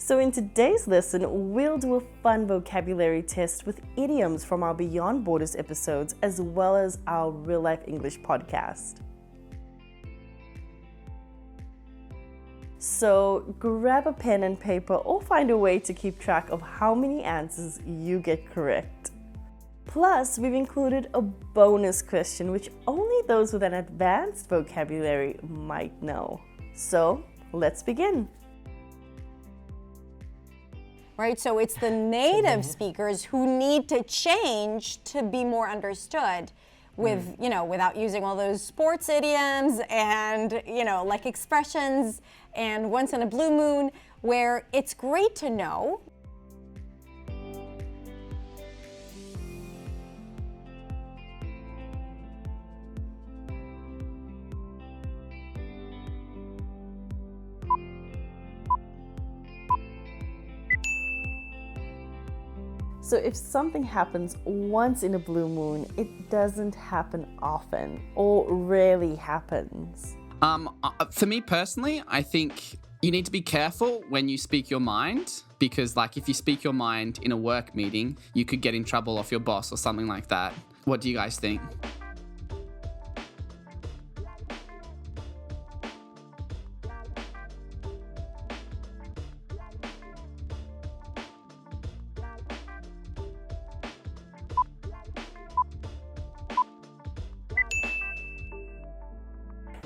So in today's lesson, we'll do a fun vocabulary test with idioms from our Beyond Borders episodes as well as our Real Life English podcast. So grab a pen and paper or find a way to keep track of how many answers you get correct. Plus, we've included a bonus question which only those with an advanced vocabulary might know. So let's begin. Right, so it's the native speakers who need to change to be more understood with, without using all those sports idioms and, like expressions and once in a blue moon, where it's great to know. So if something happens once in a blue moon, it doesn't happen often or rarely happens. For me personally, I think you need to be careful when you speak your mind because if you speak your mind in a work meeting, you could get in trouble off your boss or something like that. What do you guys think?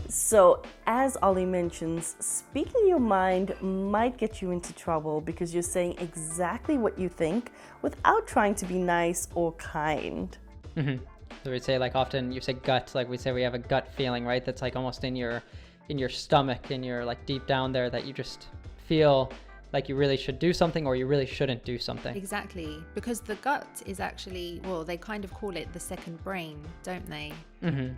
So, as Ollie mentions, speaking your mind might get you into trouble because you're saying exactly what you think without trying to be nice or kind. Mm-hmm. So we'd say often you say gut, we say we have a gut feeling, right? That's almost in your stomach, in your deep down there that you just feel like you really should do something or you really shouldn't do something. Exactly, because the gut is actually, they kind of call it the second brain, don't they? Mm-hmm.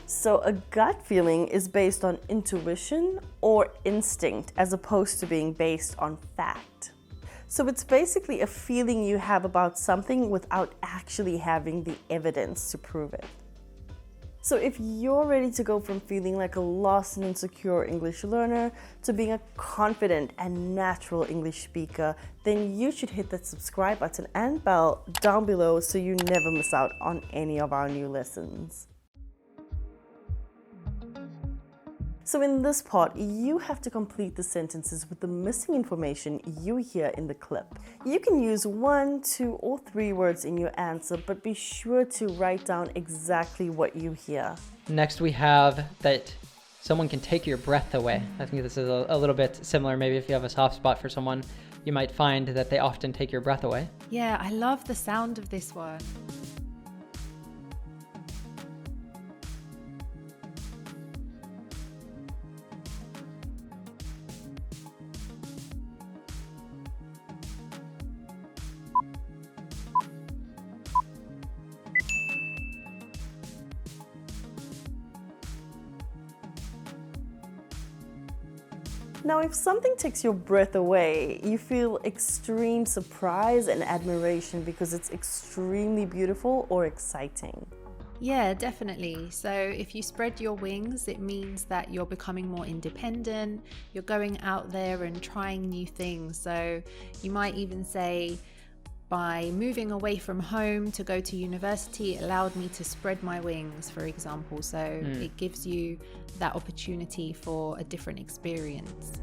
So a gut feeling is based on intuition or instinct as opposed to being based on fact. So it's basically a feeling you have about something without actually having the evidence to prove it. So if you're ready to go from feeling like a lost and insecure English learner to being a confident and natural English speaker, then you should hit that subscribe button and bell down below so you never miss out on any of our new lessons. So in this part, you have to complete the sentences with the missing information you hear in the clip. You can use 1, 2, or 3 words in your answer, but be sure to write down exactly what you hear. Next we have that someone can take your breath away. I think this is a little bit similar. Maybe if you have a soft spot for someone, you might find that they often take your breath away. Yeah, I love the sound of this one. Now, if something takes your breath away, you feel extreme surprise and admiration because it's extremely beautiful or exciting. Yeah, definitely. So if you spread your wings, it means that you're becoming more independent, you're going out there and trying new things. So you might even say, by moving away from home to go to university, it allowed me to spread my wings, for example. So it gives you that opportunity for a different experience.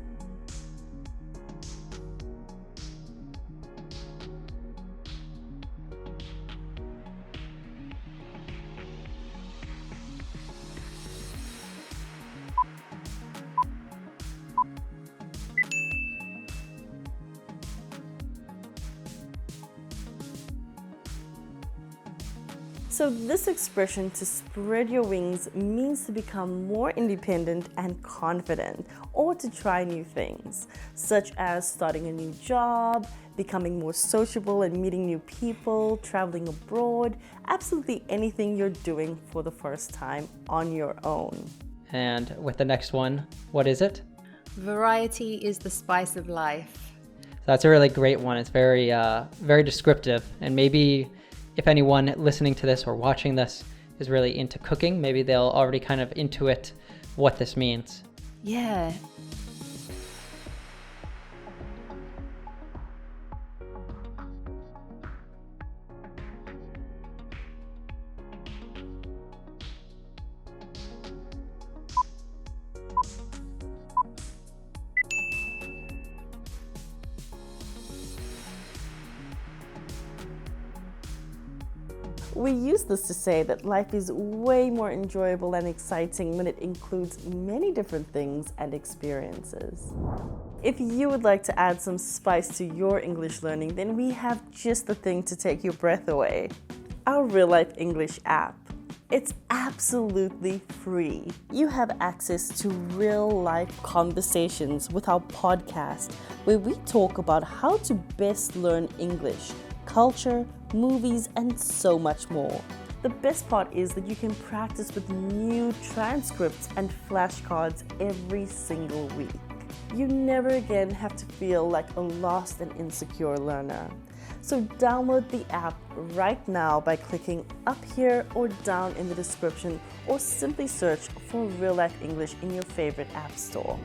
So this expression, to spread your wings, means to become more independent and confident, or to try new things, such as starting a new job, becoming more sociable and meeting new people, traveling abroad, absolutely anything you're doing for the first time on your own. And with the next one, what is it? Variety is the spice of life. That's a really great one. It's very, very descriptive. And maybe if anyone listening to this or watching this is really into cooking, maybe they'll already kind of intuit what this means. Yeah. We use this to say that life is way more enjoyable and exciting when it includes many different things and experiences. If you would like to add some spice to your English learning, then we have just the thing to take your breath away. Our Real Life English app. It's absolutely free. You have access to real-life conversations with our podcast, where we talk about how to best learn English, culture, movies, and so much more. The best part is that you can practice with new transcripts and flashcards every single week. You never again have to feel like a lost and insecure learner. So download the app right now by clicking up here or down in the description, or simply search for Real Life English in your favorite app store.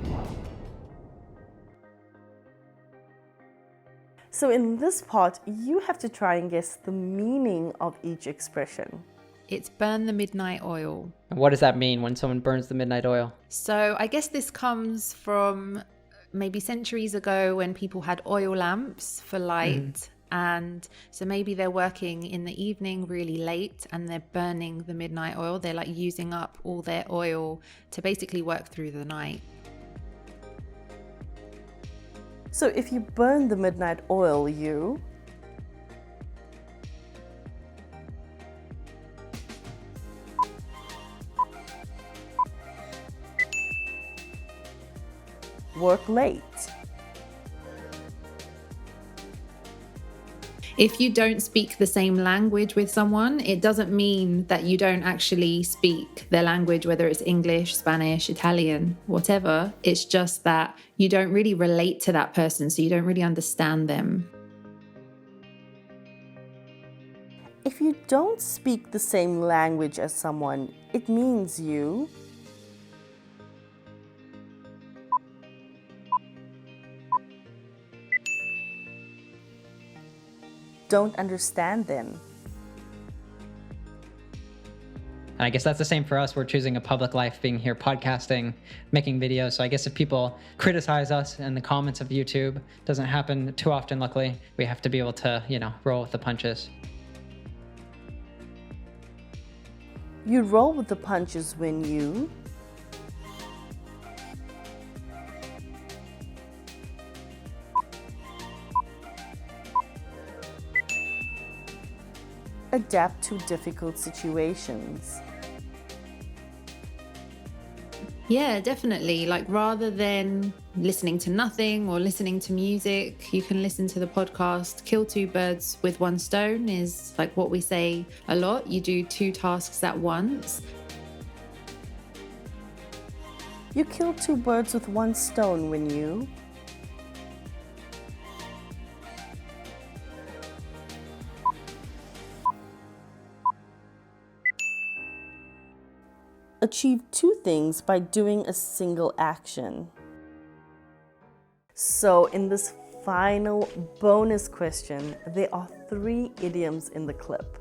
So in this part, you have to try and guess the meaning of each expression. It's burn the midnight oil. And what does that mean when someone burns the midnight oil? So I guess this comes from maybe centuries ago when people had oil lamps for light. And so maybe they're working in the evening really late and they're burning the midnight oil. They're like using up all their oil to basically work through the night. So if you burn the midnight oil, you work late. If you don't speak the same language with someone, it doesn't mean that you don't actually speak their language, whether it's English, Spanish, Italian, whatever. It's just that you don't really relate to that person, so you don't really understand them. If you don't speak the same language as someone, it means you don't understand them. And I guess that's the same for us. We're choosing a public life, being here, podcasting, making videos. So I guess if people criticize us in the comments of YouTube, doesn't happen too often, luckily. We have to be able to, roll with the punches. You roll with the punches when you adapt to difficult situations. Yeah, definitely. Like rather than listening to nothing or listening to music, you can listen to the podcast. Kill two birds with one stone is like what we say a lot. You do two tasks at once. You kill two birds with one stone when you achieve two things by doing a single action. So in this final bonus question, there are 3 idioms in the clip.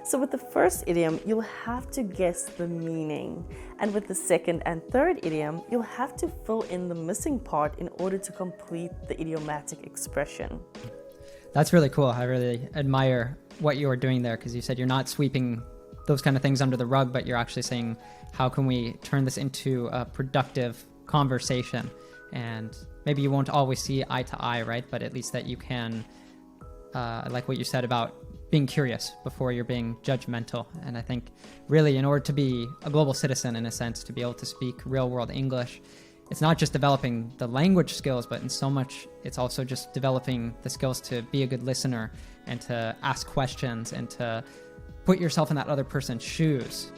So with the first idiom, you'll have to guess the meaning. And with the second and third idiom, you'll have to fill in the missing part in order to complete the idiomatic expression. That's really cool. I really admire what you are doing there, because you said you're not sweeping those kind of things under the rug, but you're actually saying, how can we turn this into a productive conversation? And maybe you won't always see eye to eye, right? But at least that you can, like what you said about being curious before you're being judgmental. And I think really in order to be a global citizen, in a sense, to be able to speak real world English, it's not just developing the language skills, but in so much, it's also just developing the skills to be a good listener and to ask questions and to put yourself in that other person's shoes.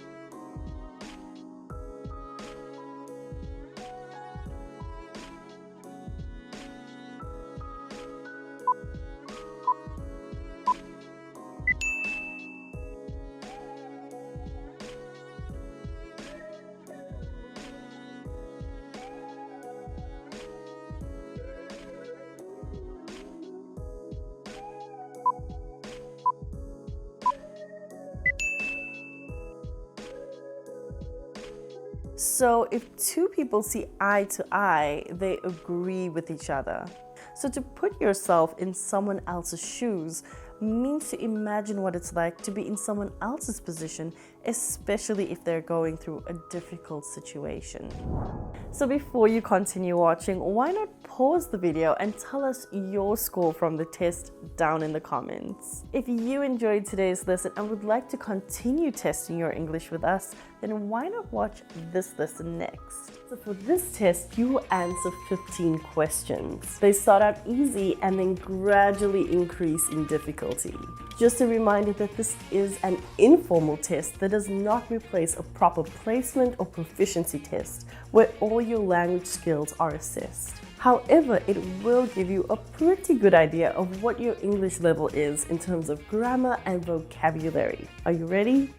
So if two people see eye to eye, they agree with each other. So to put yourself in someone else's shoes means to imagine what it's like to be in someone else's position, especially if they're going through a difficult situation. So before you continue watching, why not pause the video and tell us your score from the test down in the comments. If you enjoyed today's lesson and would like to continue testing your English with us, then why not watch this lesson next? So for this test, you will answer 15 questions. They start out easy and then gradually increase in difficulty. Just a reminder that this is an informal test that does not replace a proper placement or proficiency test where all your language skills are assessed. However, it will give you a pretty good idea of what your English level is in terms of grammar and vocabulary. Are you ready?